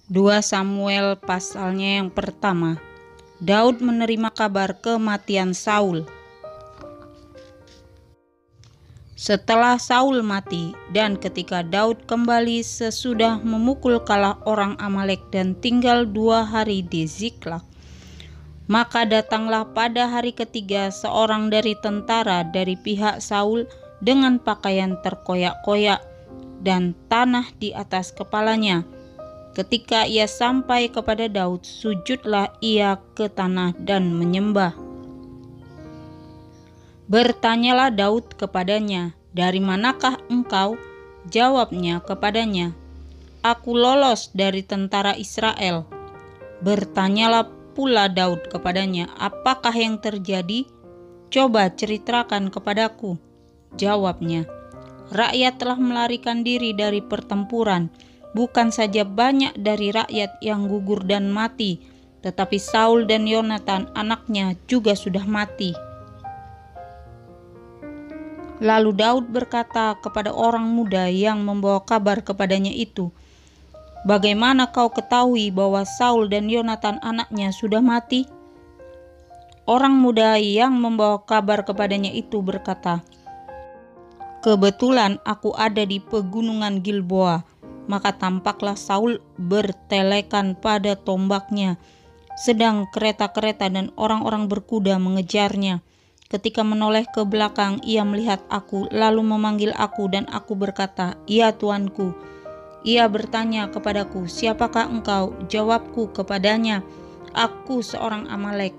2 Samuel pasalnya yang pertama. Daud menerima kabar kematian Saul. Setelah Saul mati, dan ketika Daud kembali sesudah memukul kalah orang Amalek dan tinggal 2 hari di Ziklag, maka datanglah pada hari ketiga seorang dari tentara dari pihak Saul dengan pakaian terkoyak-koyak dan tanah di atas kepalanya. Ketika ia sampai kepada Daud, sujudlah ia ke tanah dan menyembah. Bertanyalah Daud kepadanya, "Dari manakah engkau?" Jawabnya kepadanya, "Aku lolos dari tentara Israel." Bertanyalah pula Daud kepadanya, "Apakah yang terjadi? Coba ceritakan kepadaku." Jawabnya, "Rakyat telah melarikan diri dari pertempuran. Bukan saja banyak dari rakyat yang gugur dan mati, tetapi Saul dan Yonatan anaknya juga sudah mati." Lalu Daud berkata kepada orang muda yang membawa kabar kepadanya itu, "Bagaimana kau ketahui bahwa Saul dan Yonatan anaknya sudah mati?" Orang muda yang membawa kabar kepadanya itu berkata, "Kebetulan aku ada di pegunungan Gilboa." Maka tampaklah Saul bertelekan pada tombaknya, sedang kereta-kereta dan orang-orang berkuda mengejarnya. Ketika menoleh ke belakang, ia melihat aku, lalu memanggil aku, dan aku berkata, "Ya Tuanku." Ia bertanya kepadaku, "Siapakah engkau?" Jawabku kepadanya, "Aku seorang Amalek."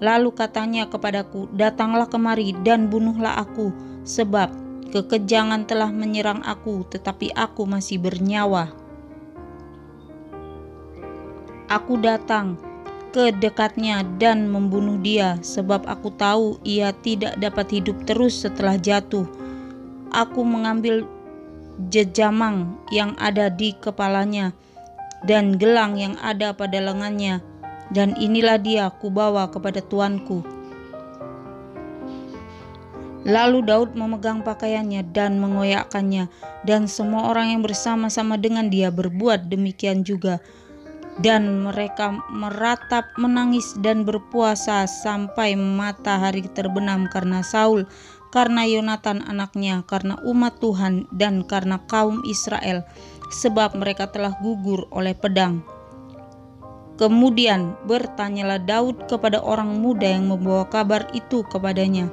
Lalu katanya kepadaku, "Datanglah kemari dan bunuhlah aku, sebab kekejangan telah menyerang aku, tetapi aku masih bernyawa." Aku datang ke dekatnya dan membunuh dia, sebab aku tahu ia tidak dapat hidup terus setelah jatuh. Aku mengambil jejamang yang ada di kepalanya dan gelang yang ada pada lengannya, dan inilah dia kubawa kepada tuanku. Lalu Daud memegang pakaiannya dan mengoyakkannya, dan semua orang yang bersama-sama dengan dia berbuat demikian juga. Dan mereka meratap, menangis, dan berpuasa sampai matahari terbenam karena Saul, karena Yonatan anaknya, karena umat Tuhan, dan karena kaum Israel, sebab mereka telah gugur oleh pedang. Kemudian bertanyalah Daud kepada orang muda yang membawa kabar itu kepadanya,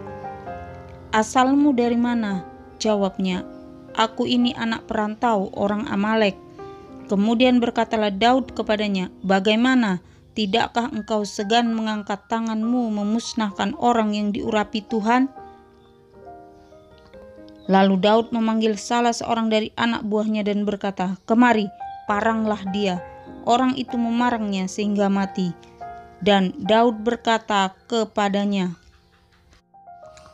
"Asalmu dari mana?" Jawabnya, "Aku ini anak perantau orang Amalek." Kemudian berkatalah Daud kepadanya, "Bagaimana? Tidakkah engkau segan mengangkat tanganmu memusnahkan orang yang diurapi Tuhan?" Lalu Daud memanggil salah seorang dari anak buahnya dan berkata, "Kemari, paranglah dia." Orang itu memarangnya sehingga mati. Dan Daud berkata kepadanya,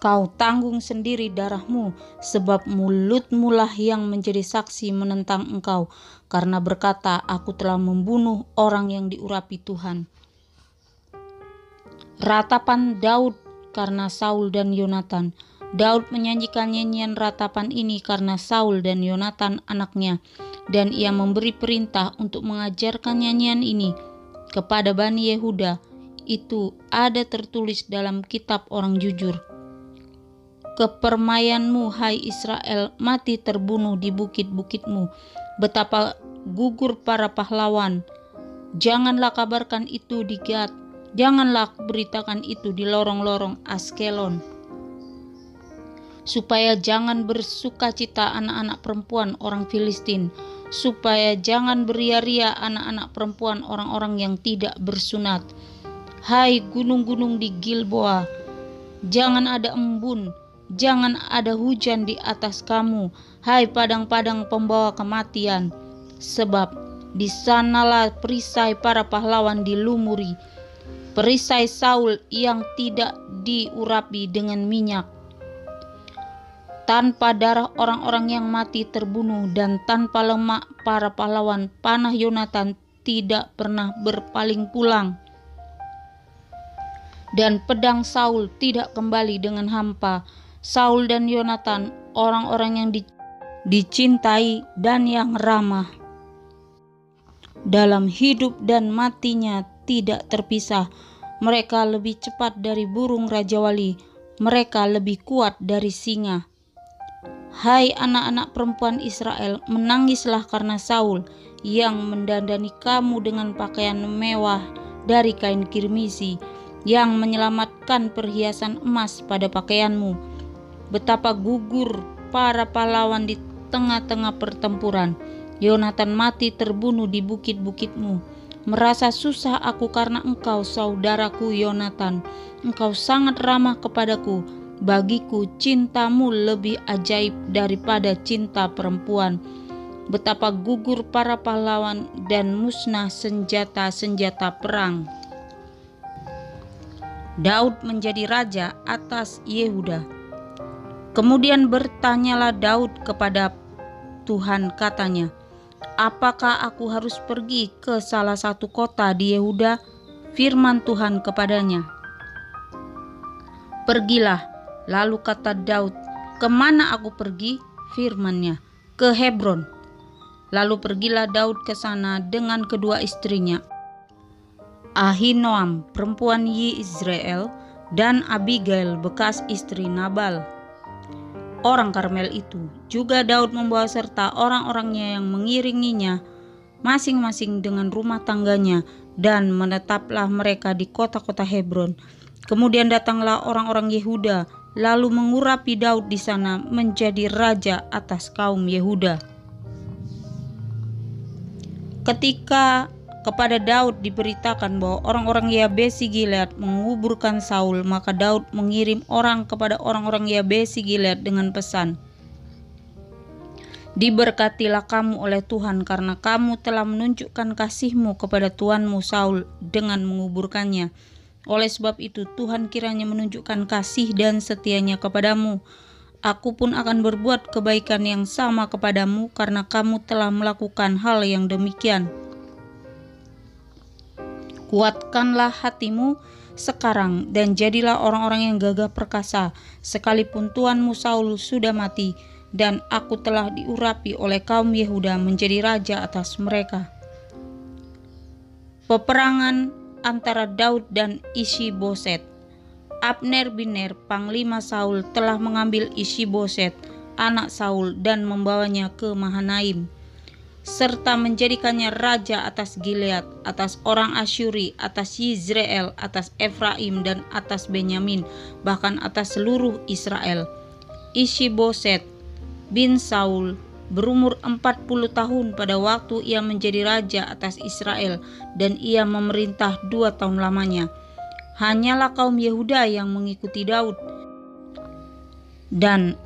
"Kau tanggung sendiri darahmu, sebab mulutmu lah yang menjadi saksi menentang engkau, karena berkata, 'Aku telah membunuh orang yang diurapi Tuhan.'" Ratapan Daud karena Saul dan Yonatan. Daud menyanyikan nyanyian ratapan ini karena Saul dan Yonatan anaknya, dan ia memberi perintah untuk mengajarkan nyanyian ini kepada Bani Yehuda. Itu ada tertulis dalam kitab orang jujur. "Kepermayanmu, hai Israel, mati terbunuh di bukit-bukitmu. Betapa gugur para pahlawan. Janganlah kabarkan itu di Gad, janganlah beritakan itu di lorong-lorong Askelon. Supaya jangan bersukacita anak-anak perempuan orang Filistin, supaya jangan beria-ria anak-anak perempuan orang-orang yang tidak bersunat. Hai gunung-gunung di Gilboa, jangan ada embun, jangan ada hujan di atas kamu, hai padang-padang pembawa kematian, sebab di sanalah perisai para pahlawan dilumuri, perisai Saul yang tidak diurapi dengan minyak. Tanpa darah orang-orang yang mati terbunuh, dan tanpa lemak para pahlawan, panah Yonatan tidak pernah berpaling pulang. Dan pedang Saul tidak kembali dengan hampa. Saul dan Yonatan, orang-orang yang dicintai dan yang ramah. dalam hidup dan matinya tidak terpisah. Mereka lebih cepat dari burung rajawali, mereka lebih kuat dari singa. Hai anak-anak perempuan Israel, menangislah karena Saul yang mendandani kamu dengan pakaian mewah dari kain kirmisi, yang menyelamatkan perhiasan emas pada pakaianmu. Betapa gugur para pahlawan di tengah-tengah pertempuran. Yonatan mati terbunuh di bukit-bukitmu. Merasa susah aku karena engkau, saudaraku Yonatan. Engkau sangat ramah kepadaku. Bagiku cintamu lebih ajaib daripada cinta perempuan. Betapa gugur para pahlawan dan musnah senjata-senjata perang. Daud menjadi raja atas Yehuda. Kemudian bertanyalah Daud kepada Tuhan, katanya, apakah aku harus pergi ke salah satu kota di Yehuda? Firman Tuhan kepadanya, pergilah. Lalu kata Daud, kemana aku pergi? Firman-Nya, ke Hebron. Lalu pergilah Daud ke sana dengan kedua istrinya, Ahinoam perempuan Yizreel dan Abigail bekas istri Nabal, orang Karmel itu. Juga Daud membawa serta orang-orangnya yang mengiringinya, masing-masing dengan rumah tangganya, dan menetaplah mereka di kota-kota Hebron. Kemudian datanglah orang-orang Yehuda, lalu mengurapi Daud di sana menjadi raja atas kaum Yehuda. Ketika kepada Daud diberitakan bahwa orang-orang Yabesi Gilead menguburkan Saul, maka Daud mengirim orang kepada orang-orang Yabesi Gilead dengan pesan, diberkatilah kamu oleh Tuhan karena kamu telah menunjukkan kasih-Mu kepada tuanmu Saul dengan menguburkannya. Oleh sebab itu Tuhan kiranya menunjukkan kasih dan setianya kepadamu. Aku pun akan berbuat kebaikan yang sama kepadamu karena kamu telah melakukan hal yang demikian. Kuatkanlah hatimu sekarang dan jadilah orang-orang yang gagah perkasa, sekalipun tuanmu Saul sudah mati dan aku telah diurapi oleh kaum Yehuda menjadi raja atas mereka. Peperangan antara Daud dan Ishiboset. Abner bin Ner, panglima Saul, telah mengambil Ishiboset, anak Saul, dan membawanya ke Mahanaim, serta menjadikannya raja atas Gilead, atas orang Asyuri, atas Yizreel, atas Efraim, dan atas Benyamin, bahkan atas seluruh Israel. Ishiboset bin Saul berumur 40 tahun pada waktu ia menjadi raja atas Israel, dan ia memerintah 2 tahun lamanya. Hanyalah kaum Yehuda yang mengikuti Daud, dan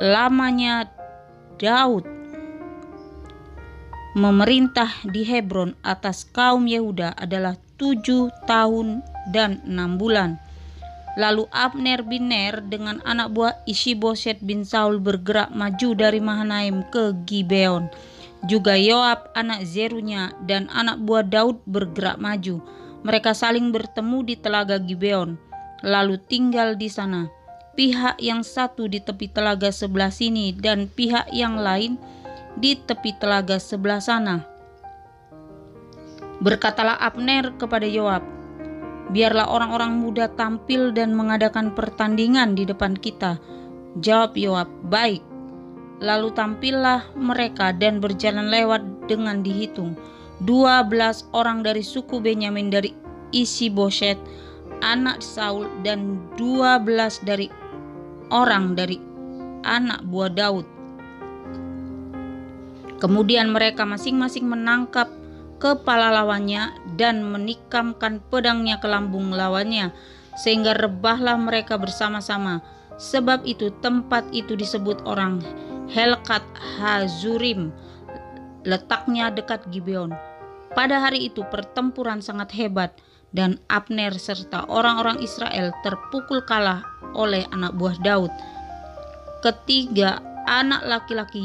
lamanya Daud memerintah di Hebron atas kaum Yehuda adalah 7 tahun dan 6 bulan. Lalu Abner bin Ner dengan anak buah Ishiboset bin Saul bergerak maju dari Mahanaim ke Gibeon. Juga Yoab anak Zerunya dan anak buah Daud bergerak maju. Mereka saling bertemu di telaga Gibeon, lalu tinggal di sana. Pihak yang satu di tepi telaga sebelah sini dan pihak yang lain di tepi telaga sebelah sana. Berkatalah Abner kepada Yoab, biarlah orang-orang muda tampil dan mengadakan pertandingan di depan kita. Jawab Yoab, baik. Lalu tampillah mereka dan berjalan lewat dengan dihitung 12 orang dari suku Benyamin dari Ishiboset, anak Saul, dan 12 dari orang dari anak buah Daud. Kemudian mereka masing-masing menangkap kepala lawannya dan menikamkan pedangnya ke lambung lawannya, sehingga rebahlah mereka bersama-sama. Sebab itu tempat itu disebut orang Helkat Hazurim, letaknya dekat Gibeon. Pada hari itu pertempuran sangat hebat, dan Abner serta orang-orang Israel terpukul kalah oleh anak buah Daud. Ketiga anak laki-laki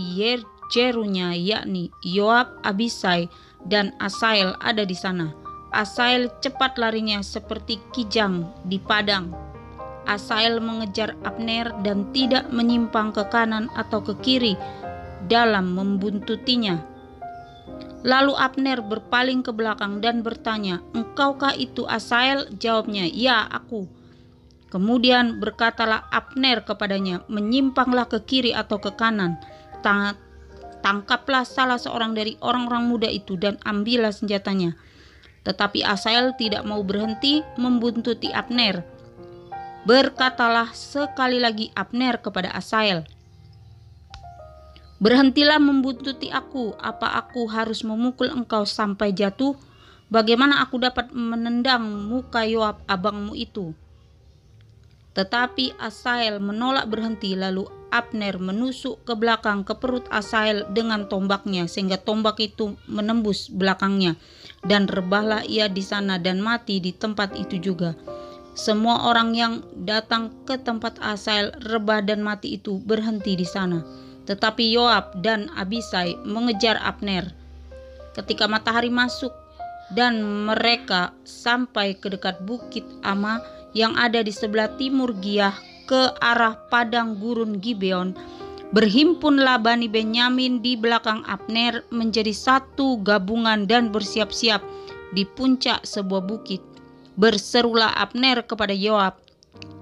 Jerunya, yakni Yoab, Abisai, dan Asael ada di sana. Asael cepat larinya seperti kijang di padang. Asael mengejar Abner dan tidak menyimpang ke kanan atau ke kiri dalam membuntutinya. Lalu Abner berpaling ke belakang dan bertanya, "Engkaukah itu Asahel?" Jawabnya, "Ya, aku." Kemudian berkatalah Abner kepadanya, "Menyimpanglah ke kiri atau ke kanan. Tangkaplah salah seorang dari orang-orang muda itu dan ambillah senjatanya." Tetapi Asahel tidak mau berhenti membuntuti Abner. Berkatalah sekali lagi Abner kepada Asahel, "Berhentilah membuntuti aku. Apa aku harus memukul engkau sampai jatuh? Bagaimana aku dapat menendang muka Yoab abangmu itu?" Tetapi Asahel menolak berhenti. Lalu Abner menusuk ke belakang ke perut Asahel dengan tombaknya, sehingga tombak itu menembus belakangnya, dan rebahlah ia di sana dan mati di tempat itu juga. Semua orang yang datang ke tempat Asahel rebah dan mati itu berhenti di sana. Tetapi Yoab dan Abisai mengejar Abner. Ketika matahari masuk dan mereka sampai ke dekat bukit Ama yang ada di sebelah timur Giah ke arah padang gurun Gibeon, berhimpunlah Bani Benyamin di belakang Abner menjadi satu gabungan dan bersiap-siap di puncak sebuah bukit. Berserulah Abner kepada Yoab,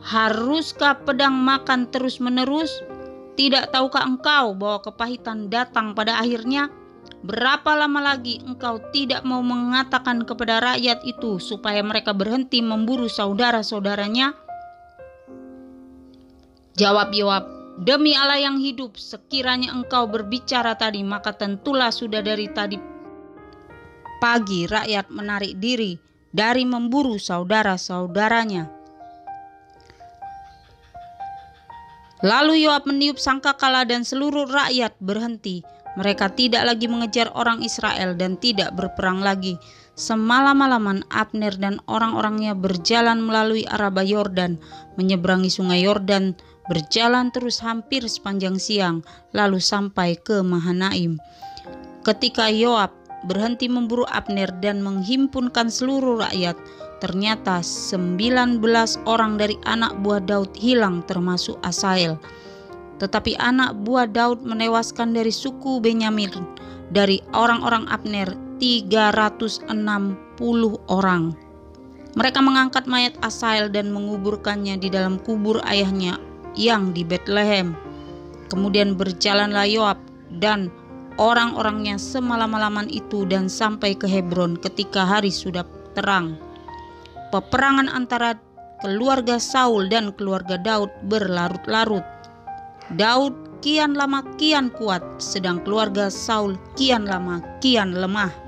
"Haruskah pedang makan terus-menerus? Tidak tahukah engkau bahwa kepahitan datang pada akhirnya? Berapa lama lagi engkau tidak mau mengatakan kepada rakyat itu supaya mereka berhenti memburu saudara-saudaranya?" Jawab Yoab, "Demi Allah yang hidup, sekiranya engkau berbicara tadi, maka tentulah sudah dari tadi pagi rakyat menarik diri dari memburu saudara-saudaranya." Lalu Yoab meniup sangkakala dan seluruh rakyat berhenti. Mereka tidak lagi mengejar orang Israel dan tidak berperang lagi. Semalam-malaman Abner dan orang-orangnya berjalan melalui Araba Yordan, menyeberangi sungai Yordan, berjalan terus hampir sepanjang siang, lalu sampai ke Mahanaim. Ketika Yoab berhenti memburu Abner dan menghimpunkan seluruh rakyat, ternyata 19 orang dari anak buah Daud hilang, termasuk Asahel. Tetapi anak buah Daud menewaskan dari suku Benyamin, dari orang-orang Abner, 360 orang. Mereka mengangkat mayat Asahel dan menguburkannya di dalam kubur ayahnya yang di Betlehem. Kemudian berjalanlah Yoab dan orang-orangnya semalam-malaman itu dan sampai ke Hebron ketika hari sudah terang. Peperangan antara keluarga Saul dan keluarga Daud berlarut-larut. Daud kian lama kian kuat, sedang keluarga Saul kian lama kian lemah.